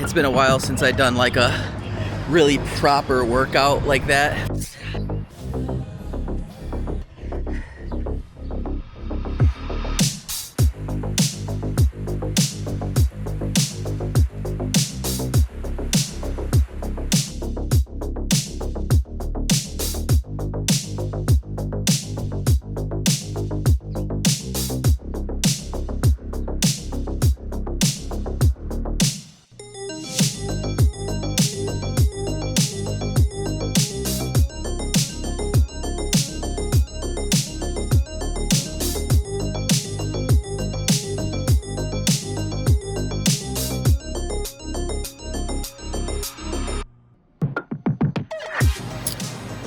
It's been a while since I've done like a really proper workout like that.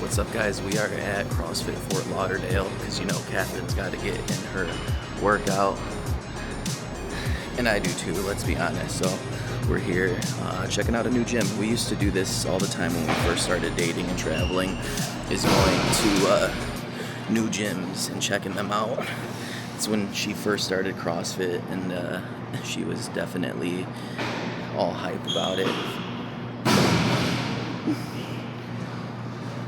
What's up, guys? We are at CrossFit Fort Lauderdale because you know Catherine's got to get in her workout, and I do too, let's be honest. So we're here checking out a new gym. We used to do this all the time when we first started dating and traveling, is going to new gyms and checking them out. It's when she first started CrossFit, and she was definitely all hype about it.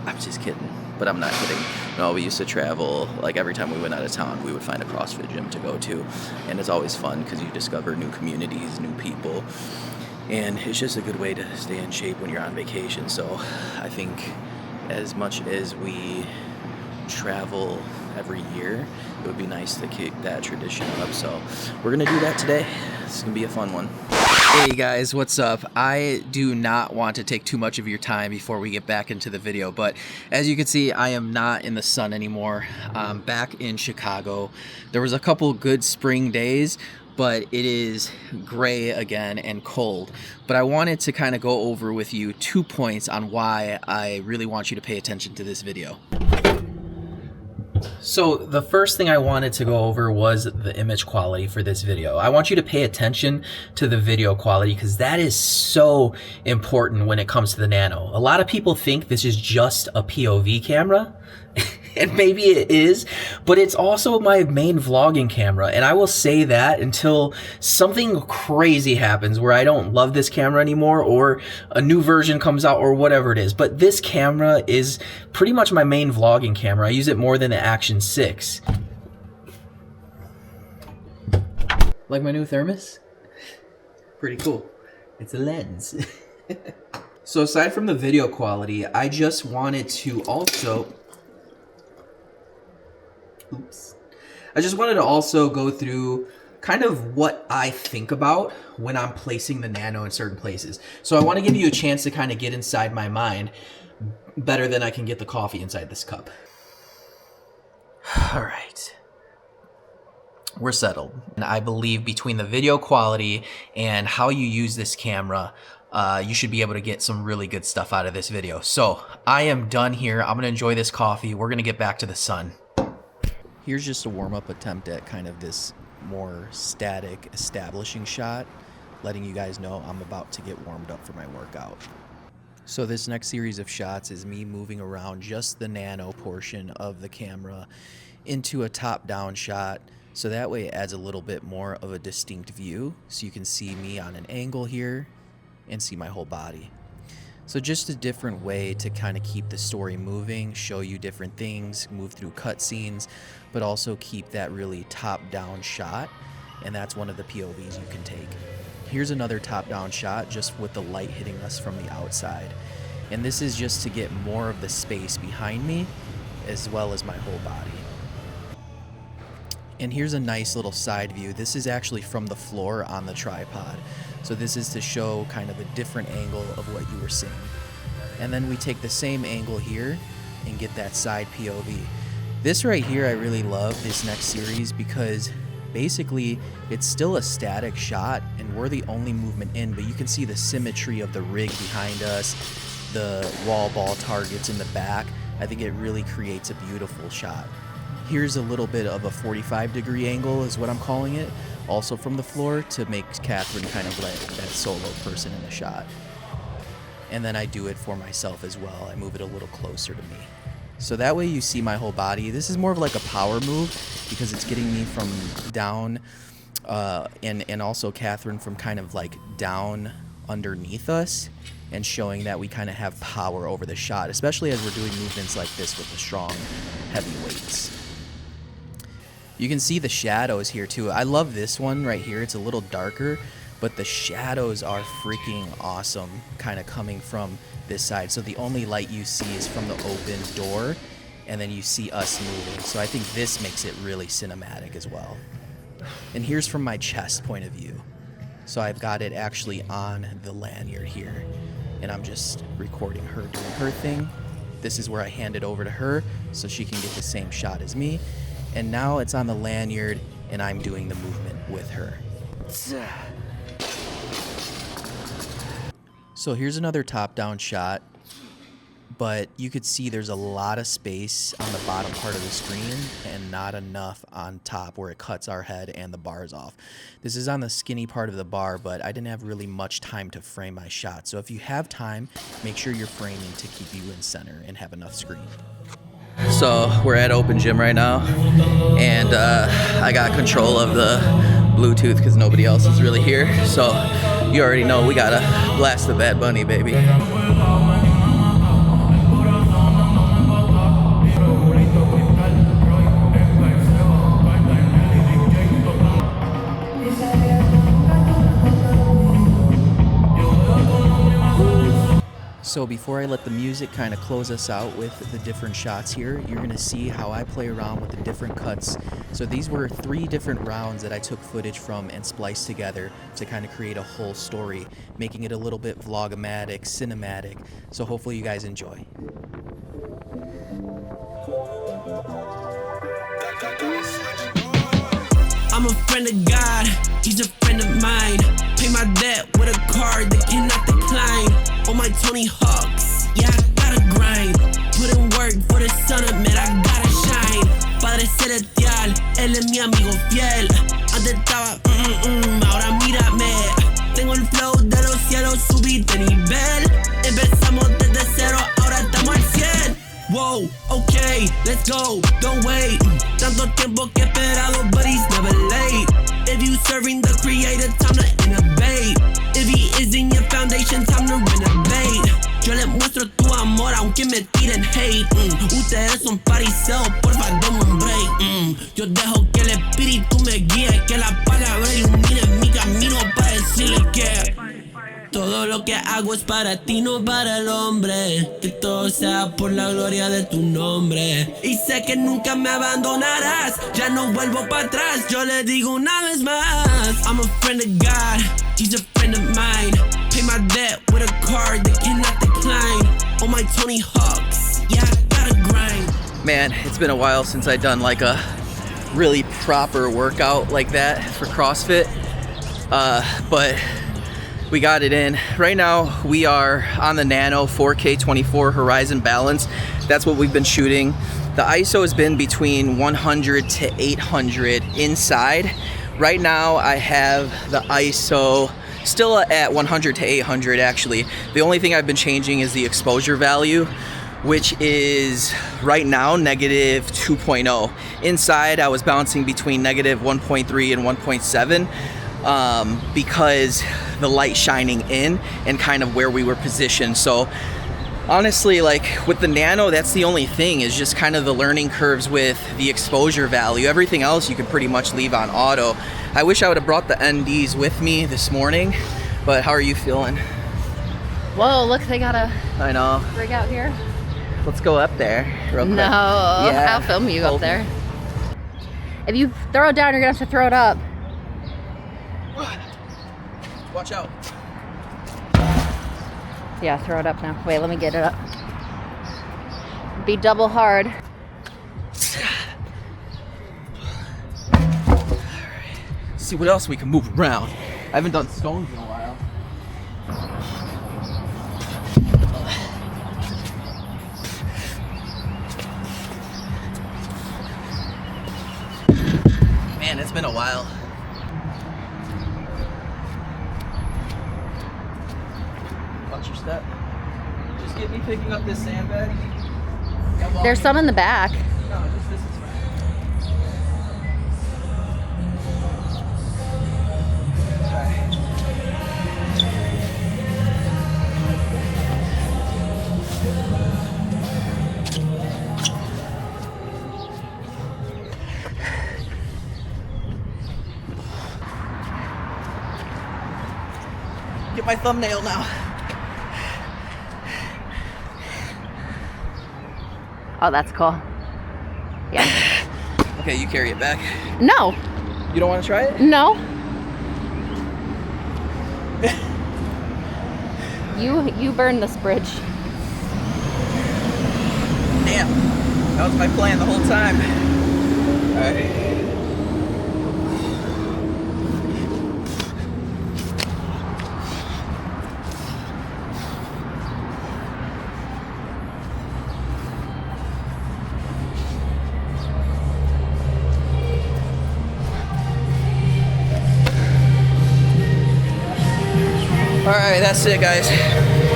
I'm just kidding, but I'm not kidding. No, we used to travel, like every time we went out of town, we would find a CrossFit gym to go to. And it's always fun because you discover new communities, new people. And it's just a good way to stay in shape when you're on vacation. So I think as much as we travel every year, it would be nice to keep that tradition up. So we're gonna do that today. It's gonna be a fun one. Hey guys, what's up? I do not want to take too much of your time before we get back into the video, but as you can see, I am not in the sun anymore. I'm back in Chicago. There was a couple good spring days, but it is gray again and cold. But I wanted to kind of go over with you 2 points on why I really want you to pay attention to this video. So the first thing I wanted to go over was the image quality for this video. I want you to pay attention to the video quality because that is so important when it comes to the Nano. A lot of people think this is just a POV camera, and maybe it is, but it's also my main vlogging camera. And I will say that until something crazy happens where I don't love this camera anymore, or a new version comes out, or whatever it is. But this camera is pretty much my main vlogging camera. I use it more than the Action 6. Like my new thermos? Pretty cool. It's a lens. So aside from the video quality, I just wanted to also I just wanted to also go through kind of what I think about when I'm placing the Nano in certain places. So I want to give you a chance to kind of get inside my mind better than I can get the coffee inside this cup. All right. We're settled. And I believe between the video quality and how you use this camera, you should be able to get some really good stuff out of this video. So I am done here. I'm going to enjoy this coffee. We're going to get back to the sun. Here's just a warm-up attempt at kind of this more static establishing shot, letting you guys know I'm about to get warmed up for my workout. So this next series of shots is me moving around just the Nano portion of the camera into a top-down shot, so that way it adds a little bit more of a distinct view, so you can see me on an angle here and see my whole body. So just a different way to kind of keep the story moving, show you different things, move through cutscenes, but also keep that really top-down shot, and that's one of the POVs you can take. Here's another top-down shot just with the light hitting us from the outside. And this is just to get more of the space behind me as well as my whole body. And here's a nice little side view. This is actually from the floor on the tripod. So this is to show kind of a different angle of what you were seeing. And then we take the same angle here and get that side POV. This right here I really love, this next series, because basically it's still a static shot and we're the only movement in, but you can see the symmetry of the rig behind us, the wall ball targets in the back. I think it really creates a beautiful shot. Here's a little bit of a 45-degree angle is what I'm calling it, also from the floor, to make Catherine kind of like that solo person in the shot. And then I do it for myself as well. I move it a little closer to me. So that way you see my whole body. This is more of like a power move because it's getting me from down and also Catherine from kind of like down underneath us and showing that we kind of have power over the shot, especially as we're doing movements like this with the strong, heavy weights. You can see the shadows here too. I love this one right here. It's a little darker, but the shadows are freaking awesome, kind of coming from this side. So the only light you see is from the open door, and then you see us moving. So I think this makes it really cinematic as well. And here's from my chest point of view. So I've got it actually on the lanyard here, and I'm just recording her doing her thing. This is where I hand it over to her so she can get the same shot as me. And now it's on the lanyard and I'm doing the movement with her. So here's another top-down shot, but you could see there's a lot of space on the bottom part of the screen and not enough on top where it cuts our head and the bars off. This is on the skinny part of the bar, but I didn't have really much time to frame my shot. So if you have time, make sure you're framing to keep you in center and have enough screen. So we're at Open Gym right now, and I got control of the Bluetooth because nobody else is really here. So you already know we gotta blast the Bad Bunny, baby. So before I let the music kind of close us out with the different shots here, you're going to see how I play around with the different cuts. So these were 3 different rounds that I took footage from and spliced together to kind of create a whole story, making it a little bit vlogmatic, cinematic. So hopefully you guys enjoy. I'm a friend of God, he's a friend of mine. Pay my debt with a card that cannot decline. On my Tony Hawks, yeah, I gotta grind. Put in work for the sun, man, I gotta shine. Padre celestial, él es mi amigo fiel. Antes estaba, ahora mírame. Tengo el flow de los cielos, subí de nivel. Empezamos desde cero, ahora estamos al 100. Whoa, okay, let's go, don't wait. Tanto tiempo que he esperado, but he's never late. If you serving the creator, time to innovate. If he is in your foundation, time to renovate. Yo le muestro tu amor, aunque me tiren hate. Ustedes son fariseos, porfa, denme un break. Yo dejo que el espíritu me guíe, que la palabra ilumine mi camino para decirle que todo lo que hago es para ti, no para el hombre. Que todo sea por la gloria de tu nombre. Y sé que nunca me abandonarás. Ya no vuelvo para atrás, yo le digo una vez más. I'm a friend of God, he's a friend of mine. Pay my debt with a card that cannot decline. On my Tony Hawks, yeah, I gotta grind. Man, it's been a while since I've done like a really proper workout like that for CrossFit. But we got it in. Right now we are on the Nano 4K 24 Horizon Balance. That's what we've been shooting. The ISO has been between 100 to 800 inside. Right now I have the ISO still at 100 to 800 actually. The only thing I've been changing is the exposure value, which is right now negative 2.0. Inside I was bouncing between negative 1.3 and 1.7. Because the light shining in and kind of where we were positioned. So honestly, like with the Nano, that's the only thing, is just kind of the learning curves with the exposure value. Everything else you can pretty much leave on auto. I wish I would have brought the NDs with me this morning, but how are you feeling? Whoa, look, they got a I know. rig out here. Let's go up there real quick. No, yeah. I'll film you up there. If you throw it down, you're gonna have to throw it up. Watch out. Yeah, throw it up now. Wait, let me get it up. Be double hard. See what else we can move around. I haven't done stones in a while. Man, it's been a while. Watch your step. Just get me picking up this sandbag. Yeah, There's some in the back. No, just this is fine. at my thumbnail now. Oh, that's cool. Yeah. Okay, you carry it back. No. You don't want to try it? No. You burn this bridge. Damn. That was my plan the whole time. Alright. Alright, that's it, guys.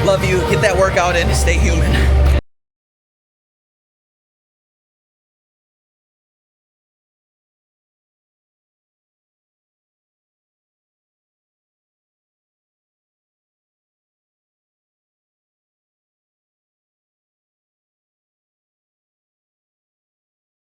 Love you. Get that workout in. Stay human.